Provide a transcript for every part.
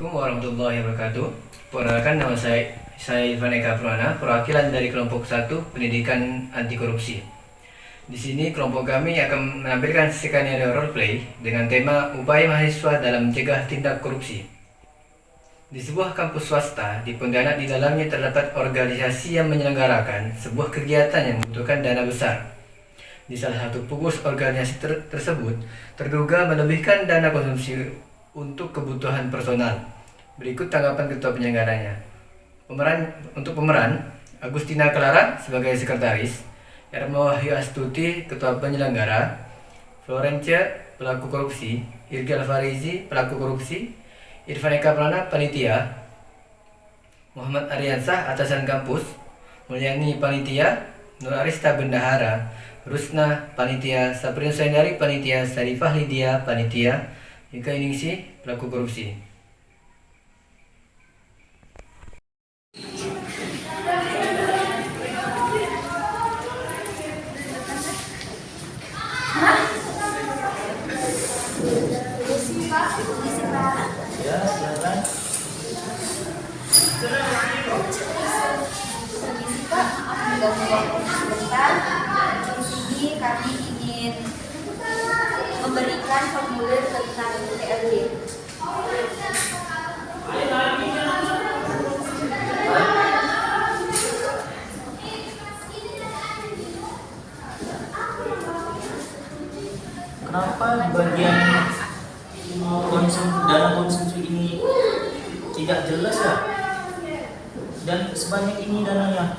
Assalamualaikum warahmatullahi wabarakatuh. Perkenalkan, nama saya Irfan Eka Purwana, perwakilan dari kelompok 1 Pendidikan Anti Korupsi. Di sini kelompok kami akan menampilkan skenario roleplay dengan tema upaya mahasiswa dalam mencegah tindak korupsi. Di sebuah kampus swasta di Pontianak, di dalamnya terdapat organisasi yang menyelenggarakan sebuah kegiatan yang membutuhkan dana besar. Di salah satu pengurus organisasi tersebut terduga melebihkan dana konsumsi untuk kebutuhan personal. Berikut tanggapan ketua penyelenggaranya. Pemeran Agustina Clara sebagai sekretaris, Erma Wahyu Astuti ketua penyelenggara, Florencia pelaku korupsi, Irgi Alfarizi pelaku korupsi, Irfan Eka Prana panitia, Muhammad Aryansah atasan kampus, Mulyani panitia, Nur Arista bendahara, Rusna panitia, Saprin Saindari panitia, Sarifah Lydia panitia, Ika Iningsi pelaku korupsi. Ya, silakan. Pak, mengganggu waktu sebentar. Di sini kami ingin memberikan formulir tentang TLJ. Kenapa bagian dana konsumsi ini tidak jelas ya? Dan sebanyak ini dananya?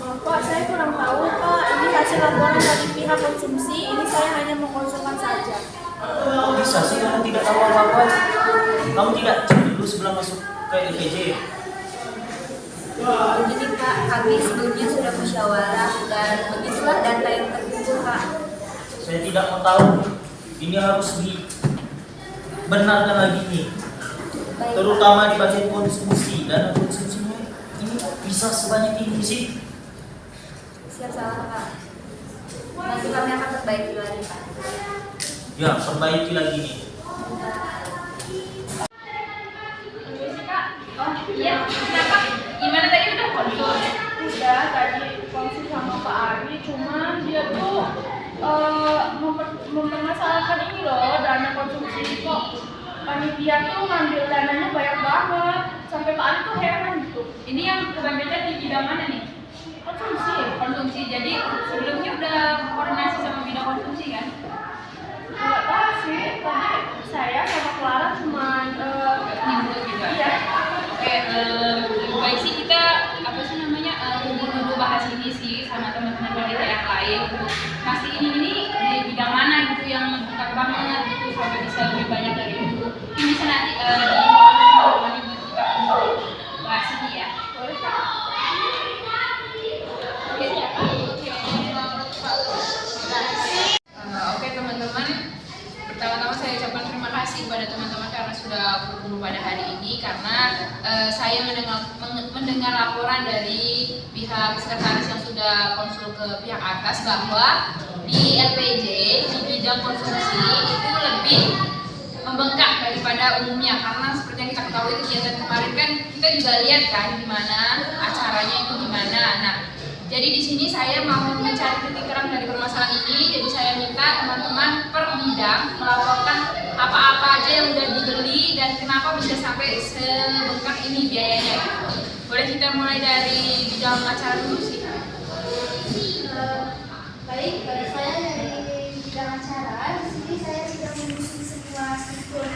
Maaf Pak, saya kurang tahu Pak. Ini hasil laporan dari pihak konsumsi. Ini saya hanya mengonsulkan saja. Kok bisa sih kamu tidak tahu apa-apa? Kamu tidak cek dulu sebelum masuk ke LPJ? Begini Pak, kami sebelumnya sudah musyawarah dan begitulah data yang terkumpul Pak. Saya tidak mau tahu. Ini harus dibenarkan lagi nih. Baik, Terutama di bagian konsumsi. Dana konsumsinya ini bisa sebanyak ini sih? siap salah Pak. Nanti kami akan perbaiki lagi Pak. Ya, perbaiki lagi nih. Oh iya, kenapa? Gimana tadi udah konsul? Udah, tadi konsul sama Pak Ari, cuma dia tuh mempermasalahkan ini loh, dana konsumsi kok. Panitia tuh ngambil dananya banyak banget, sampai Pak Ari tuh heran gitu. Ini yang kebanyakan di bidang mana nih? Konsumsi. Konsumsi. Jadi sebelumnya udah koordinasi sama bidang konsumsi kan? Nggak tahu sih, tadi saya sama Clara cuman Nyebut gitu. iya. Oke, lebih baik sih kita apa sih namanya dulu bahas ini sih sama teman-teman wanita yang lain. Masih ini di bidang mana gitu yang dekat banget gitu sampai bisa lebih banyak dari itu. Mungkin bisa nanti di teman-teman ibu juga untuk bahas ini ya. Boleh Kak? Oke, siapa? Oke teman-teman, pertama-tama saya ucapkan terima kasih kepada teman-teman karena sudah berkumpul pada hari ini, karena saya mendengar laporan dari pihak sekretaris yang sudah konsul ke pihak atas bahwa di LPJ di bidang konsumsi itu lebih membengkak daripada umumnya, karena seperti yang kita ketahui kegiatan kemarin kan kita juga lihat kan gimana acaranya itu gimana. Nah, jadi di sini saya mau mencari titik terang dari permasalahan ini. Jadi saya minta teman-teman per bidang melaporkan apa-apa aja yang udah dibeli dan kenapa bisa sampai sebengkak ini biayanya. Boleh kita mulai dari bidang acara dulu sih. Baik, saya dari bidang acara. Di sini saya sudah menyusun sebuah struktur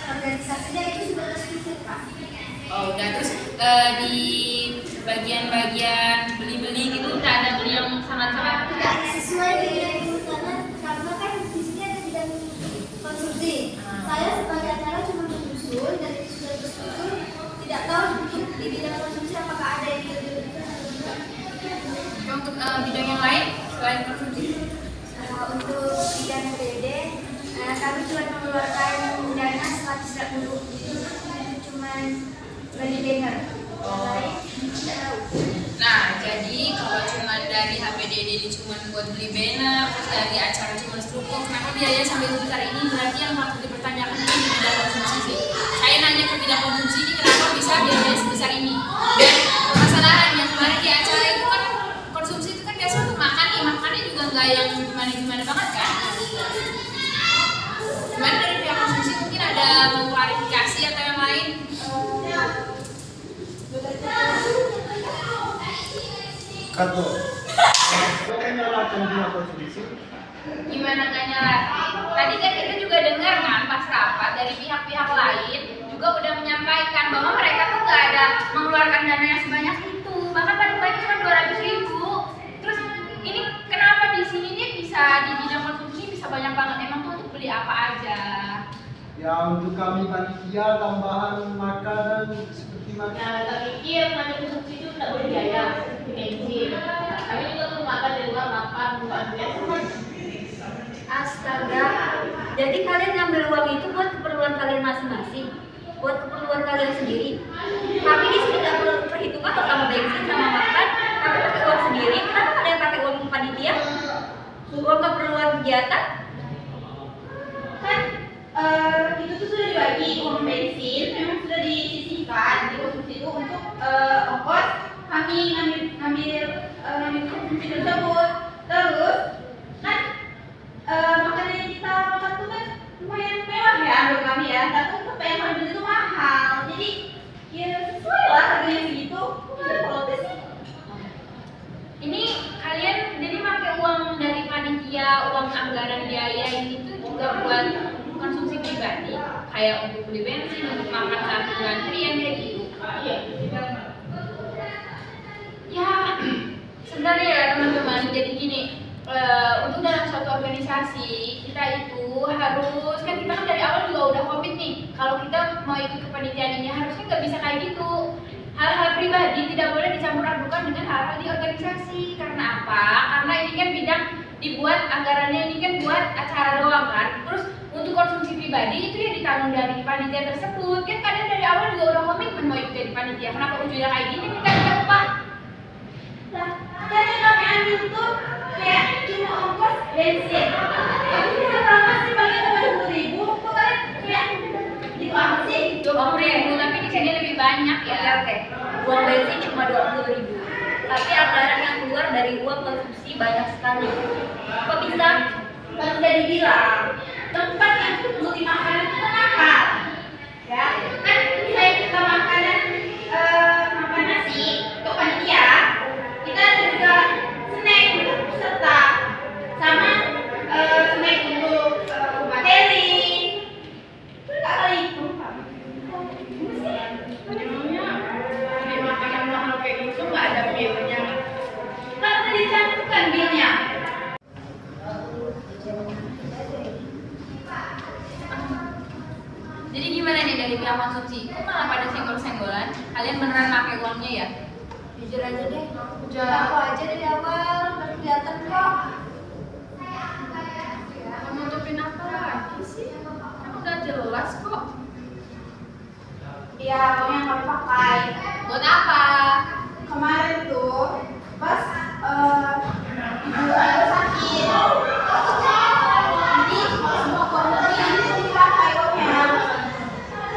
organisasi dan itu sudah terstruktur Pak. Oh, udah. Terus di bagian-bagian beli-beli gitu udah ada beli yang sangat-sangat Tidak sesuai dengan kebutuhan karena kan di sini ada bidang konsumsi. Saya sebagai acara cuma menyusun dan itu sudah terstruktur. Tidak tahu untuk di bidang konsumsi apakah ada yang lebih. untuk bidang yang lain selain konsumsi. Untuk bidang BD, kami cuma mengeluarkan dana 130 itu cuma beli banner. Lain tidak tahu. Nah, jadi kalau cuma dari HPDD ini cuma buat beli banner, terus dari acara cuma struktur, kenapa biayanya sampai sebesar ini? Berarti yang patut dipertanyakan ini di lain. Kato. Nyalakan dia konsumsi. Gimana gak nyala? Tadi kan kita juga dengar kan pas rapat dari pihak-pihak lain juga udah menyampaikan bahwa mereka tuh gak ada mengeluarkan dana yang sebanyak itu, bahkan paling banyak cuma 200.000. Terus ini kenapa di sini nih bisa di bidang konsumsi bisa banyak banget? Emang tuh untuk beli apa aja? Ya untuk kami panitia tambahan makanan seperti Nah, makanan. tak pikir nanti konsumsi itu tidak boleh biaya seperti bensin. Kami juga tuh makan di luar makan bukan bensin. Astaga. Jadi kalian ngambil uang itu buat keperluan kalian masing-masing, buat keperluan kalian sendiri. Tapi di sini nggak perlu perhitungan atau sama bensin sama makan, tapi pakai uang sendiri. Kenapa kalian pakai uang panitia? Uang keperluan kegiatan? Kan itu tuh sudah dibagi, uang bensin memang sudah disisihkan di konsumsi itu untuk ongkos kami ngambil konsumsi tersebut. Terus kan makanan yang kita makan tuh kan lumayan mewah ya menurut kami ya, tapi untuk yang kami beli itu mahal, jadi ya sesuai lah harganya segitu. Kok ada protes sih? Ini kalian jadi pakai uang dari panitia, uang anggaran biaya ini tuh juga buat konsumsi pribadi, kayak untuk beli bensin, untuk makan saat antrian kayak gitu. Iya. Ya, sebenarnya ya teman-teman, jadi gini, untuk dalam suatu organisasi kita itu harus, kan kita kan dari awal juga udah komit nih, kalau kita mau ikut kepanitiaan ini harusnya nggak bisa kayak gitu. Hal-hal pribadi tidak boleh dicampur adukan dengan hal-hal di organisasi. Karena apa? Karena ini kan bidang dibuat anggarannya ini kan buat acara doang kan. Terus untuk konsumsi pribadi itu ya ditanggung dari panitia tersebut. Kan kalian dari awal juga udah komitmen mau ikut jadi panitia. Kenapa ujungnya kayak gini? Minta upah. Nah, dan yang kami ambil tuh kayak cuma ongkos bensin. Tapi bisa berapa sih paling cuma 20.000? Kok kalian kayak gitu amat sih? 20.000, tapi di sini lebih banyak ya. Oke. Uang bensin cuma 20.000. Tapi anggaran yang keluar dari uang konsumsi banyak sekali. Kok bisa? Kan udah dibilang tempat yang beli makanan itu mahal, ya kan misalnya kita makan nasi untuk panitia, kita ada juga snack untuk peserta sama snack untuk materi. Enggak kali itu Emangnya di makanan mahal kayak gitu nggak ada bilnya? kan udah dicantumkan bilnya. Jadi gimana nih dari pihak konsumsi? Kok malah pada senggol-senggolan? Kalian beneran pakai uangnya ya? Jujur aja deh. Udah. Aku aja dari awal udah kelihatan kok. Nutupin apa lagi sih? Kan udah jelas kok. Ya uang yang kami pakai Buat apa? kemarin tuh pas ibu saya sakit, jadi semua konsumsi itu dipakai uangnya.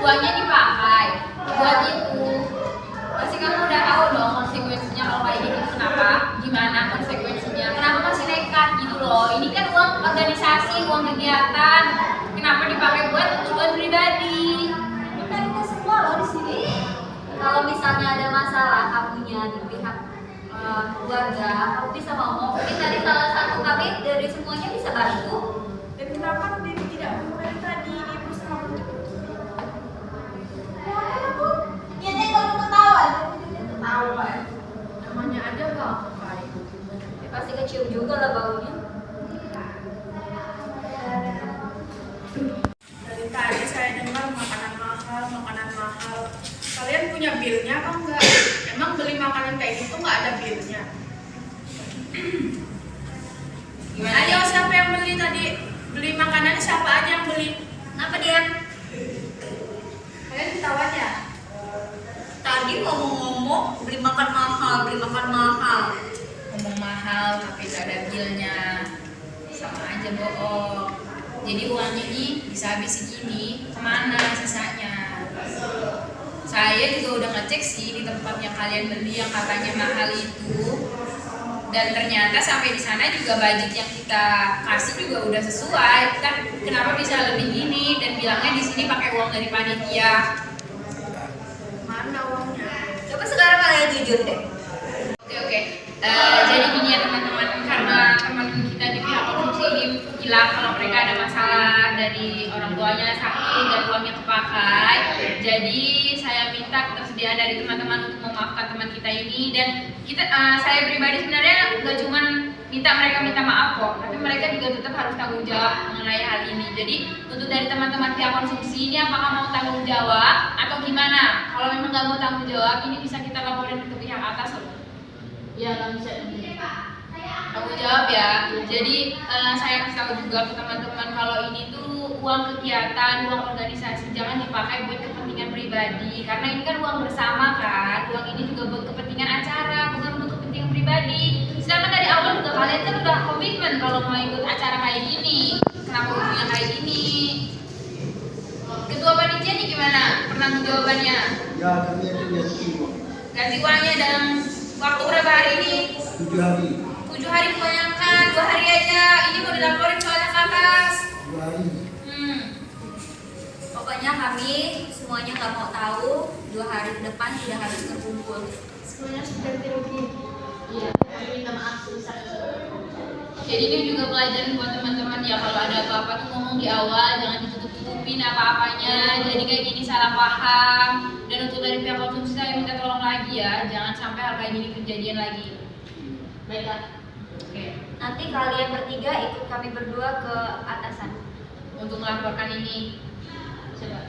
Uangnya dipakai buat itu. Pasti kamu udah tahu dong konsekuensinya kalau kayak gitu. Kenapa? Gimana konsekuensinya? Kenapa masih nekat gitu loh? Ini kan uang organisasi, uang kegiatan. Kenapa dipakai buat tujuan pribadi? Kita semua loh di sini. Kalau misalnya ada masalah kamunya di pihak keluarga, kamu bisa ngomong. Mungkin dari salah satu kami dari semuanya bisa bantu. Dan kenapa Dewi tidak memulai tadi ibu sama aku? Ya deh kalau ketahuan, ketahuan. Namanya aja gak baik. Ya, pasti kecium juga lah baunya. Dari tadi saya dengar makanan mahal. Kalian punya bilnya apa enggak? Emang beli makanan kayak gitu nggak ada bilnya? Gimana Ayo nih? siapa yang beli tadi? Beli makanan siapa aja yang beli? Kenapa dia? Kalian ketahuan ya? Tadi ngomong-ngomong beli makan mahal. Ngomong mahal tapi gak ada bilnya. Sama aja bohong. Jadi uangnya ini bisa habis segini, kemana sisanya? Saya juga udah ngecek sih di tempat yang kalian beli yang katanya mahal itu. Dan ternyata sampai di sana juga budget yang kita kasih juga udah sesuai. Kan kenapa bisa lebih gini dan bilangnya di sini pakai uang dari panitia. jujur deh. Oke. Jadi gini ya teman-teman, karena teman kita di pihak konsumsi ini bilang kalau mereka ada masalah dari orang tuanya sakit dan uangnya kepakai, jadi saya minta ketersediaan dari teman-teman untuk memaafkan teman kita ini. Dan saya pribadi sebenarnya nggak cuman minta mereka minta maaf kok, tapi mereka juga tetap harus tanggung jawab mengenai hal ini. Jadi untuk dari teman-teman pihak konsumsi ini, apakah mau tanggung jawab atau gimana? Kalau memang nggak mau tanggung jawab, ini bisa kita laporin ke pihak atas loh. Ya, nggak bisa. Tanggung jawab ya. Jadi saya kasih tahu juga ke teman-teman kalau ini tuh uang kegiatan, uang organisasi, jangan dipakai buat kepentingan pribadi. Karena ini kan uang bersama kan. Uang ini juga buat kepentingan acara, bukan untuk kepentingan pribadi. Sedangkan dari awal juga kalian kan udah komitmen kalau mau ikut acara kayak gini. Kenapa ujungnya kayak gini? Ketua panitia nih gimana? Penanggung jawabannya? Ya, kami akan Ganti uangnya dalam waktu berapa hari ini? 7 hari. 7 hari kebanyakan, 2 hari aja. Ini mau dilaporin soalnya ke atas. 2 hari. Pokoknya kami semuanya nggak mau tahu 2 hari ke depan tidak harus terkumpul. Semuanya sudah rugi. Iya, kami minta maaf sebesar. Jadi ini juga pelajaran buat teman-teman ya, kalau ada apa-apa tuh ngomong di awal, jangan ditutup-tutupin apa-apanya. Jadi kayak gini salah paham. Dan untuk dari pihak konsumsi saya minta tolong lagi ya, jangan sampai hal kayak gini kejadian lagi. Baiklah. Oke. Nanti kalian bertiga ikut kami berdua ke atasan. Untuk melaporkan ini, Coba.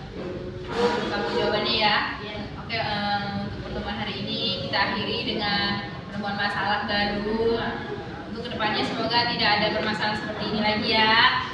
tanggung jawabannya ya. Iya. Oke, untuk pertemuan hari ini kita akhiri dengan penemuan masalah baru. Untuk kedepannya semoga tidak ada permasalahan seperti ini lagi ya.